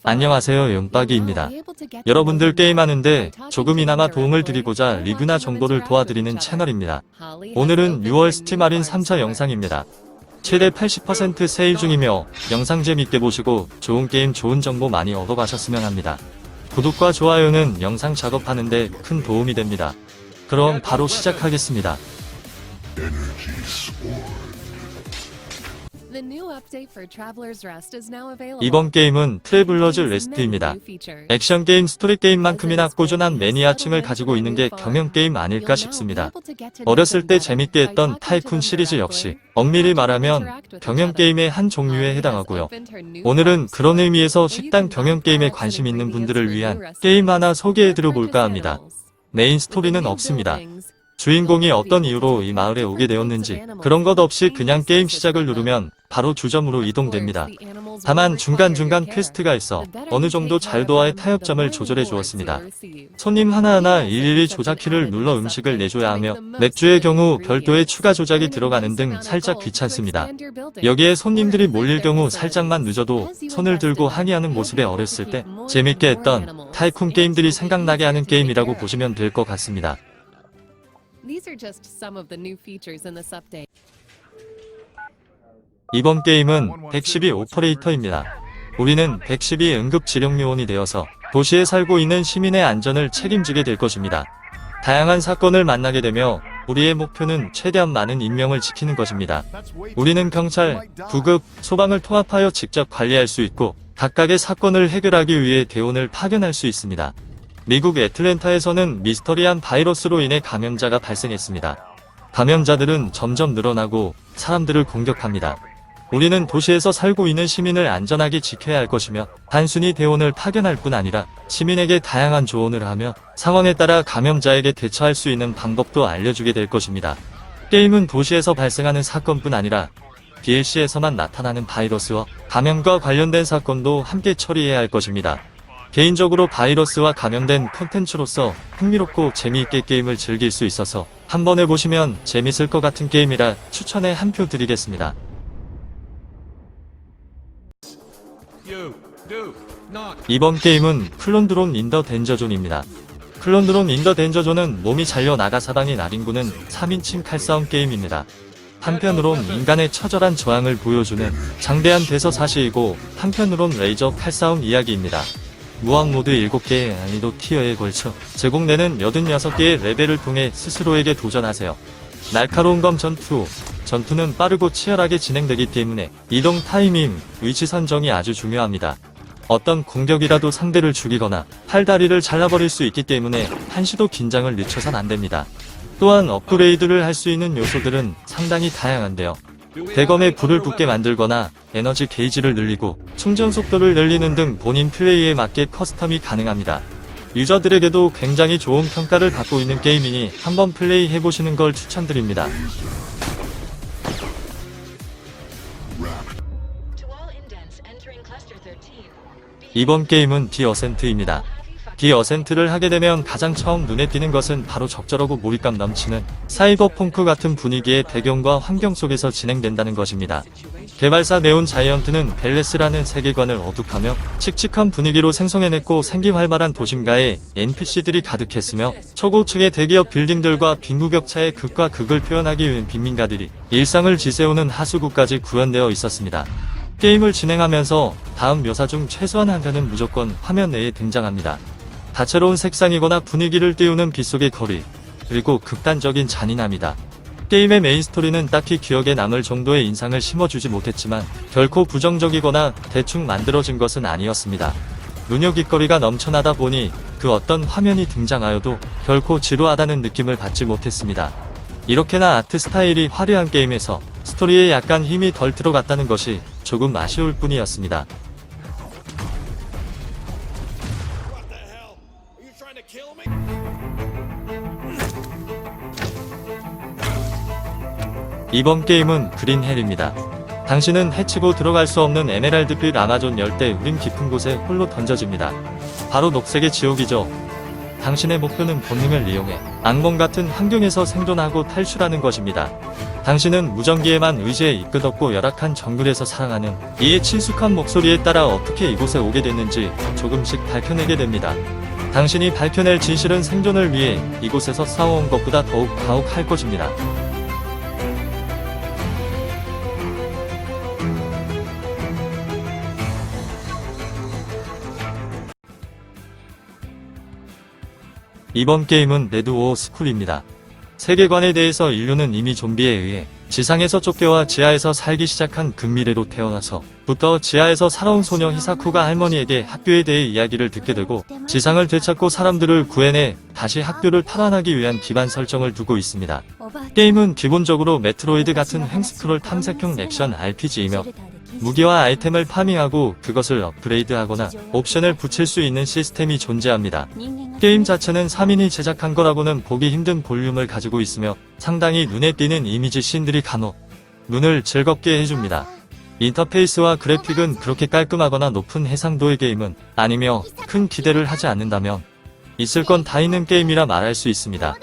안녕하세요, 용박이입니다. 여러분들 게임하는데 조금이나마 도움을 드리고자 리뷰나 정보를 도와드리는 채널입니다. 오늘은 6월 스팀 할인 3차 영상입니다. 최대 80% 세일 중이며 영상 재밌게 보시고 좋은 게임 좋은 정보 많이 얻어가셨으면 합니다. 구독과 좋아요는 영상 작업하는데 큰 도움이 됩니다. 그럼 바로 시작하겠습니다. 이번 게임은 트래블러즈 레스트입니다. 액션 게임, 스토리 게임만큼이나 꾸준한 매니아층을 가지고 있는 게 경영 게임 아닐까 싶습니다. 어렸을 때 재밌게 했던 타이쿤 시리즈 역시 엄밀히 말하면 경영 게임의 한 종류에 해당하고요. 오늘은 그런 의미에서 식당 경영 게임에 관심 있는 분들을 위한 게임 하나 소개해드려 볼까 합니다. 메인 스토리는 없습니다. 주인공이 어떤 이유로 이 마을에 오게 되었는지 그런 것 없이 그냥 게임 시작을 누르면 바로 주점으로 이동됩니다. 다만 중간중간 퀘스트가 있어 어느 정도 자유도와의 타협점을 조절해 주었습니다. 손님 하나하나 일일이 조작키를 눌러 음식을 내줘야 하며 맥주의 경우 별도의 추가 조작이 들어가는 등 살짝 귀찮습니다. 여기에 손님들이 몰릴 경우 살짝만 늦어도 손을 들고 항의하는 모습에 어렸을 때 재밌게 했던 타이쿤 게임들이 생각나게 하는 게임이라고 보시면 될 것 같습니다. 이번 게임은 112 오퍼레이터입니다. 우리는 112 응급지령요원이 되어서 도시에 살고 있는 시민의 안전을 책임지게 될 것입니다. 다양한 사건을 만나게 되며 우리의 목표는 최대한 많은 인명을 지키는 것입니다. 우리는 경찰, 구급, 소방을 통합하여 직접 관리할 수 있고 각각의 사건을 해결하기 위해 대원을 파견할 수 있습니다. 미국 애틀랜타에서는 미스터리한 바이러스로 인해 감염자가 발생했습니다. 감염자들은 점점 늘어나고 사람들을 공격합니다. 우리는 도시에서 살고 있는 시민을 안전하게 지켜야 할 것이며 단순히 대원을 파견할 뿐 아니라 시민에게 다양한 조언을 하며 상황에 따라 감염자에게 대처할 수 있는 방법도 알려주게 될 것입니다. 게임은 도시에서 발생하는 사건뿐 아니라 DLC에서만 나타나는 바이러스와 감염과 관련된 사건도 함께 처리해야 할 것입니다. 개인적으로 바이러스와 감염된 콘텐츠로서 흥미롭고 재미있게 게임을 즐길 수 있어서 한번 해보시면 재밌을 것 같은 게임이라 추천에 한 표 드리겠습니다. 이번 게임은 클론드론 인더 덴저존입니다. 클론드론 인더 덴저존은 몸이 잘려 나가 사방이 날인구는 3인칭 칼싸움 게임입니다. 한편으론 인간의 처절한 저항을 보여주는 장대한 대서사시이고 한편으론 레이저 칼싸움 이야기입니다. 무한 모드 7개의 난이도 티어에 걸쳐 제공되는 86개의 레벨을 통해 스스로에게 도전하세요. 날카로운 검 전투는 빠르고 치열하게 진행되기 때문에 이동 타이밍, 위치 선정이 아주 중요합니다. 어떤 공격이라도 상대를 죽이거나 팔다리를 잘라버릴 수 있기 때문에 한시도 긴장을 늦춰선 안됩니다. 또한 업그레이드를 할 수 있는 요소들은 상당히 다양한데요. 대검에 불을 붙게 만들거나 에너지 게이지를 늘리고 충전 속도를 늘리는 등 본인 플레이에 맞게 커스텀이 가능합니다. 유저들에게도 굉장히 좋은 평가를 받고 있는 게임이니 한번 플레이 해보시는 걸 추천드립니다. 이번 게임은 디 어센트입니다. 디 어센트를 하게 되면 가장 처음 눈에 띄는 것은 바로 적절하고 몰입감 넘치는 사이버펑크 같은 분위기의 배경과 환경 속에서 진행된다는 것입니다. 개발사 네온 자이언트는 벨레스라는 세계관을 어둑하며 칙칙한 분위기로 생성해냈고 생기활발한 도심가에 NPC들이 가득했으며 초고층의 대기업 빌딩들과 빈부격차의 극과 극을 표현하기 위해 빈민가들이 일상을 지새우는 하수구까지 구현되어 있었습니다. 게임을 진행하면서 다음 묘사 중 최소한 한 편은 무조건 화면 내에 등장합니다. 다채로운 색상이거나 분위기를 띄우는 빗속의 거리, 그리고 극단적인 잔인함이다. 게임의 메인 스토리는 딱히 기억에 남을 정도의 인상을 심어주지 못했지만 결코 부정적이거나 대충 만들어진 것은 아니었습니다. 눈여깃거리가 넘쳐나다 보니 그 어떤 화면이 등장하여도 결코 지루하다는 느낌을 받지 못했습니다. 이렇게나 아트 스타일이 화려한 게임에서 스토리에 약간 힘이 덜 들어갔다는 것이 조금 아쉬울 뿐이었습니다. 이번 게임은 그린 헬입니다. 당신은 해치고 들어갈 수 없는 에메랄드빛 아마존 열대 우림 깊은 곳에 홀로 던져집니다. 바로 녹색의 지옥이죠. 당신의 목표는 본능을 이용해 악몽 같은 환경에서 생존하고 탈출하는 것입니다. 당신은 무전기에만 의지해 이끌었고 열악한 정글에서 살아가는 이의 친숙한 목소리에 따라 어떻게 이곳에 오게 됐는지 조금씩 밝혀내게 됩니다. 당신이 밝혀낼 진실은 생존을 위해 이곳에서 싸워온 것보다 더욱 가혹할 것입니다. 이번 게임은 레드워 스쿨입니다. 세계관에 대해서 인류는 이미 좀비에 의해 지상에서 쫓겨와 지하에서 살기 시작한 근미래로 태어나서부터 지하에서 살아온 소녀 히사쿠가 할머니에게 학교에 대해 이야기를 듣게 되고 지상을 되찾고 사람들을 구해내 다시 학교를 탈환하기 위한 기반 설정을 두고 있습니다. 게임은 기본적으로 메트로이드 같은 횡스크롤 탐색형 액션 RPG이며 무기와 아이템을 파밍하고 그것을 업그레이드하거나 옵션을 붙일 수 있는 시스템이 존재합니다. 게임 자체는 3인이 제작한 거라고는 보기 힘든 볼륨을 가지고 있으며 상당히 눈에 띄는 이미지 씬들이 간혹 눈을 즐겁게 해줍니다. 인터페이스와 그래픽은 그렇게 깔끔하거나 높은 해상도의 게임은 아니며 큰 기대를 하지 않는다면 있을 건 다 있는 게임이라 말할 수 있습니다.